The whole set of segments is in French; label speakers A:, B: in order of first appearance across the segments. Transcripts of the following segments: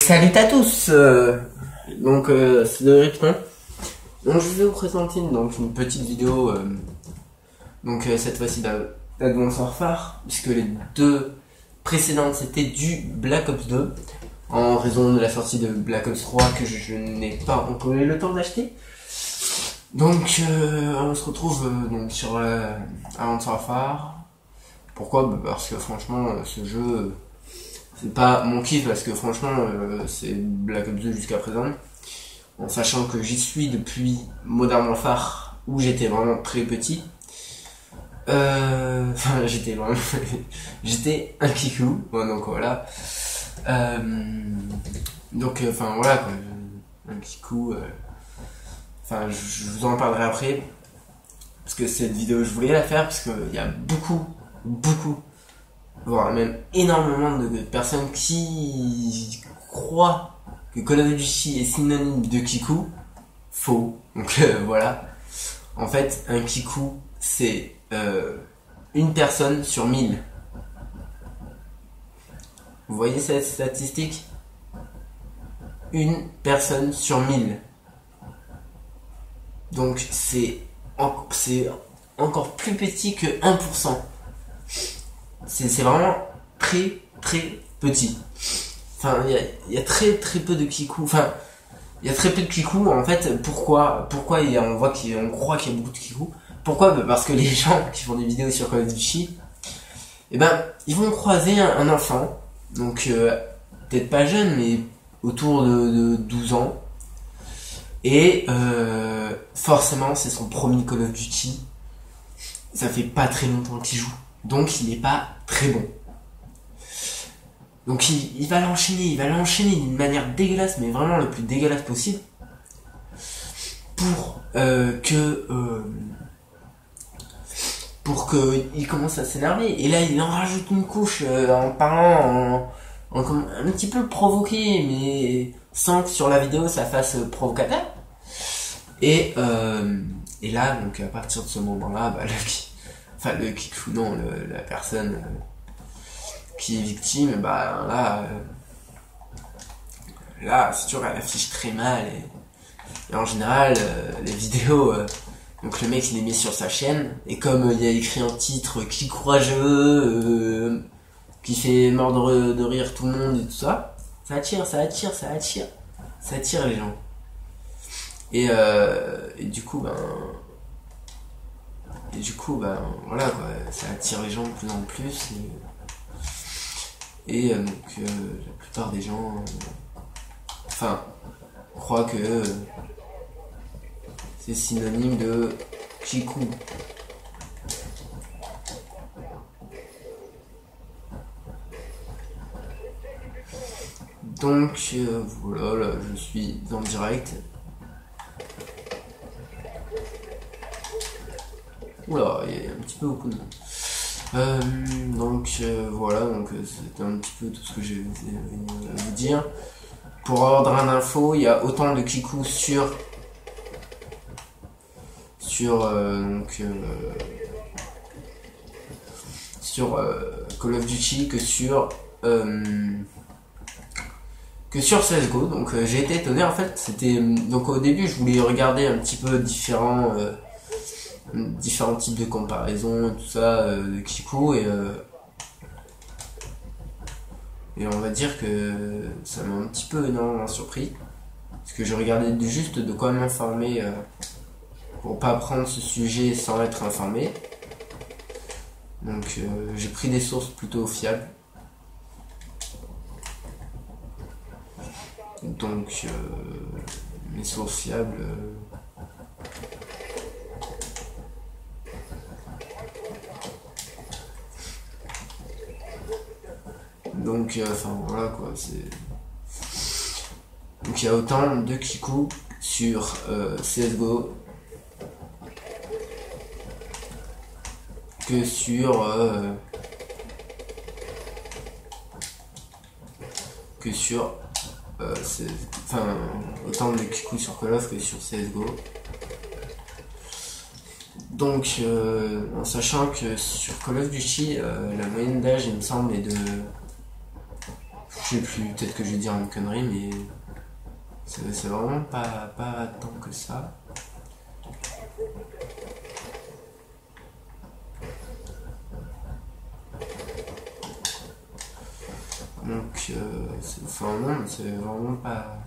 A: Salut à tous, c'est de Ripton. Donc je vais vous présenter une petite vidéo, cette fois-ci d'Advanced Warfare, puisque les deux précédentes c'était du Black Ops 2, en raison de la sortie de Black Ops 3 que je n'ai pas encore eu le temps d'acheter. Donc on se retrouve sur Advanced Warfare. Pourquoi? Parce que franchement ce jeu... c'est pas mon kiff parce que franchement c'est Black Ops 2 jusqu'à présent, en sachant que j'y suis depuis Modern Warfare où j'étais vraiment très petit. Enfin j'étais un kikou, donc voilà. Voilà quoi, un kikou. Enfin je vous en parlerai après, parce que cette vidéo je voulais la faire parce qu'il y a beaucoup voire même énormément de personnes qui croient que Call of Duty est synonyme de kikou. Faux. Donc voilà. En fait, un kikou, c'est une personne sur 1000. Vous voyez cette statistique? Une personne sur 1000. Donc c'est encore plus petit que 1%. C'est vraiment très petit. Enfin, il y a très peu de kikou. Enfin, il y a très peu de kikou. En fait, pourquoi on croit qu'il y a beaucoup de kikou? Pourquoi? Parce que les gens qui font des vidéos sur Call of Duty, ils vont croiser un enfant, donc peut-être pas jeune, mais autour de 12 ans. Et forcément, c'est son premier Call of Duty. Ça fait pas très longtemps qu'il joue. Donc il n'est pas très bon. Donc il va l'enchaîner d'une manière dégueulasse, mais vraiment le plus dégueulasse possible, pour qu'il commence à s'énerver. Et là il en rajoute une couche en parlant, en un petit peu provoqué, mais sans que sur la vidéo ça fasse provocateur. Et là, donc à partir de ce moment-là, le kikou, non, la personne qui est victime, là c'est sûr, elle affiche très mal, et en général les vidéos, donc le mec il les met sur sa chaîne, et comme il y a écrit en titre qui courageux, qui fait mordre de rire tout le monde et tout ça, ça attire les gens, et du coup voilà quoi, ça attire les gens de plus en plus, et la plupart des gens croient que c'est synonyme de kikou. Donc voilà, là je suis en direct. Oula, il y a un petit peu beaucoup de monde. Voilà, c'était un petit peu tout ce que j'ai à vous dire. Pour ordre d'info, il y a autant de kikou sur Call of Duty que sur CSGO. Donc j'ai été étonné, en fait. C'était donc au début je voulais regarder un petit peu différents types de comparaisons, tout ça, de kikou, et on va dire que ça m'a un petit peu énormément surpris, parce que je regardais juste de quoi m'informer, pour pas prendre ce sujet sans être informé. Donc j'ai pris des sources plutôt fiables. Donc mes sources fiables, voilà quoi, donc il y a autant de kikou sur CSGO que sur autant de kikou sur Call of que sur CSGO. Donc en sachant que sur Call of Duty la moyenne d'âge il me semble est de Je sais plus, peut-être que je vais dire une connerie, mais c'est vraiment pas tant que ça. Donc, enfin non, c'est vraiment pas...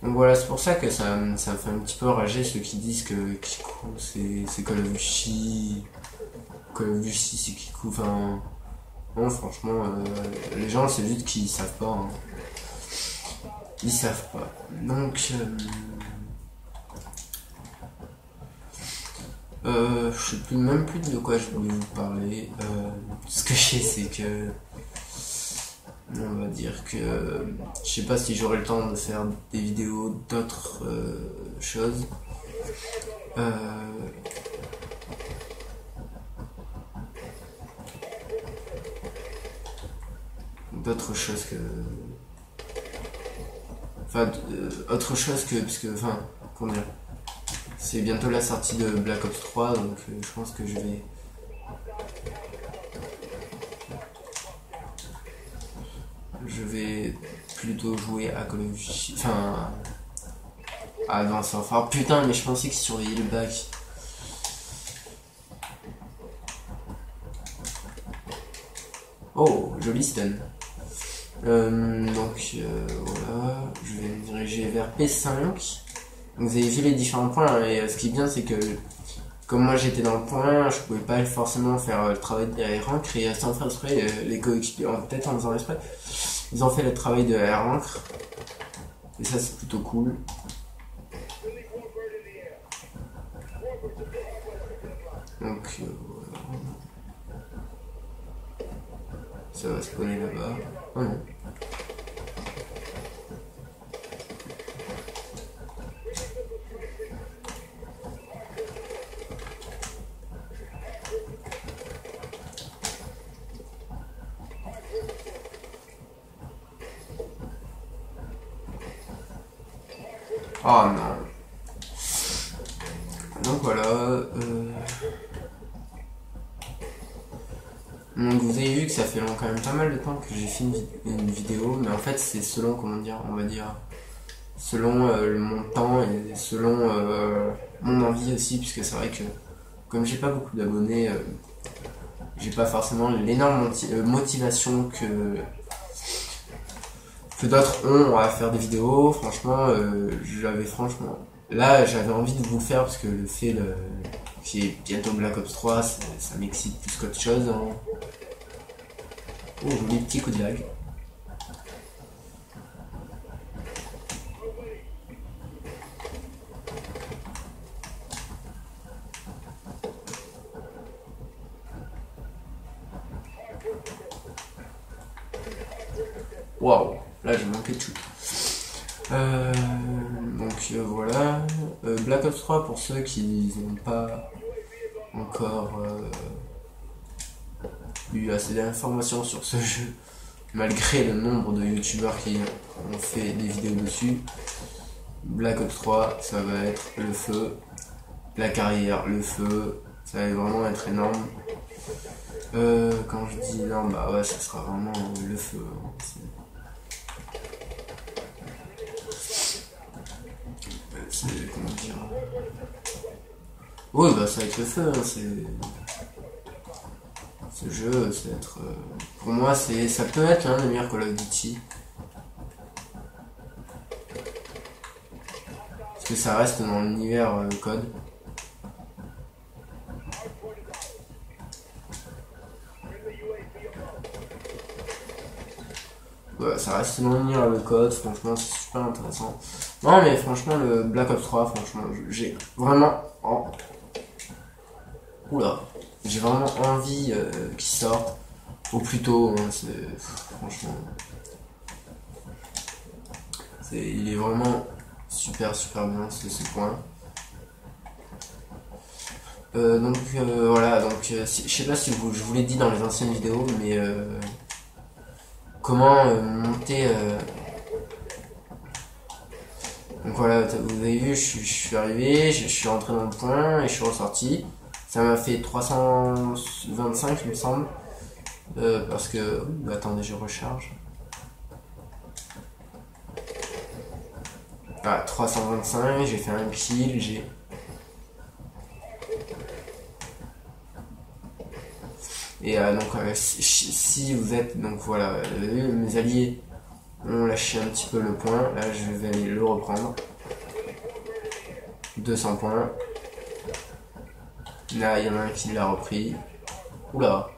A: Donc voilà, c'est pour ça que ça me fait un petit peu rager ceux qui disent que Kiku c'est Call of Duty. Call of Duty c'est Kiku, enfin... Non, franchement, les gens c'est juste qu'ils savent pas. Hein. Ils savent pas. Donc... je sais plus, même plus de quoi je voulais vous parler. Ce que je sais, c'est que... On va dire que... je sais pas si j'aurai le temps de faire des vidéos d'autres choses. D'autres choses que... Enfin, autre chose que... Parce que, enfin, comment dire... C'est bientôt la sortie de Black Ops 3, donc je pense que je vais plutôt jouer à Call of Duty, enfin à Advanced Warfare. Putain, mais je pensais que surveiller le bac. Oh, joli stun. Donc voilà, je vais me diriger vers P5. Donc, vous avez vu les différents points, et ce qui est bien, c'est que comme moi j'étais dans le point, je pouvais pas forcément faire le travail de R-Rank, et sans faire exprès, les coéquipiers, peut-être en faisant exprès, ils ont fait le travail de R-Rank, et ça c'est plutôt cool. Donc voilà. Ça va spawner là-bas. Oh non. Oh non. Donc voilà. Donc vous avez vu que ça fait quand même pas mal de temps que j'ai fait une vidéo, mais en fait c'est selon, comment dire, on va dire, selon mon temps et selon mon envie aussi, puisque c'est vrai que comme j'ai pas beaucoup d'abonnés, j'ai pas forcément l'énorme motivation que d'autres ont à faire des vidéos. Franchement, là j'avais envie de vous le faire parce que le fait qu'il y ait bientôt Black Ops 3, ça m'excite plus qu'autre chose. Hein. Oh, joli petit coup de lag. Waouh, là j'ai manqué de shoot. Donc voilà. Black Ops 3 pour ceux qui n'ont pas encore eu assez d'informations sur ce jeu, malgré le nombre de youtubeurs qui ont fait des vidéos dessus. Black Ops 3, ça va être le feu, la carrière, le feu, ça va vraiment être énorme. Quand je dis énorme, bah ouais, ça sera vraiment le feu. Comment dire, oui, bah ça va être le feu, hein, ce jeu, c'est être... pour moi, ça peut être l'un des meilleurs Call of Duty. Parce que ça reste dans l'univers code. Ouais, ça reste dans l'univers le code, franchement, c'est super intéressant. Non, mais franchement, le Black Ops 3, franchement, j'ai vraiment... Oula, j'ai vraiment envie qu'il sorte au plus tôt. Hein, franchement, il est vraiment super bien ce point. Donc voilà, donc je sais pas si je vous l'ai dit dans les anciennes vidéos, mais comment monter. Donc voilà, vous avez vu, je suis arrivé, je suis rentré dans le point et je suis ressorti. Ça m'a fait 325 il me semble. Parce que... attendez, je recharge. Ah, 325, j'ai fait un kill, j'ai... Et donc si vous êtes... Donc voilà, mes alliés ont lâché un petit peu le point. Là, je vais aller le reprendre. 200 points. Là, il y en a un qui l'a repris. Oula.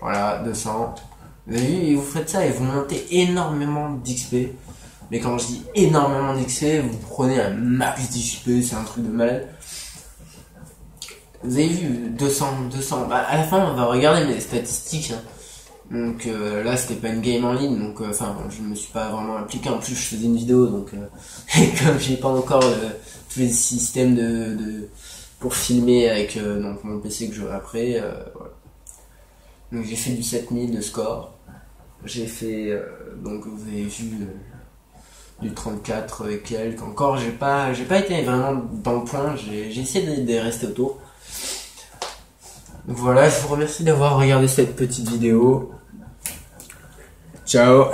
A: Voilà, 200. Vous avez vu, vous faites ça et vous montez énormément d'XP. Mais quand je dis énormément d'XP, vous prenez un max d'XP, c'est un truc de malade. Vous avez vu, 200. Bah, à la fin, on va regarder mes statistiques. Hein. Donc là, c'était pas une game en ligne, donc enfin, je me suis pas vraiment impliqué. En plus, je faisais une vidéo, donc et comme j'ai pas encore tous les systèmes pour filmer avec donc mon PC que j'aurai après, voilà. Donc j'ai fait du 7000 de score. J'ai fait donc vous avez vu du 34 et quelques. Encore j'ai pas été vraiment dans le point. J'ai essayé de rester autour. Donc voilà, je vous remercie d'avoir regardé cette petite vidéo. Ciao.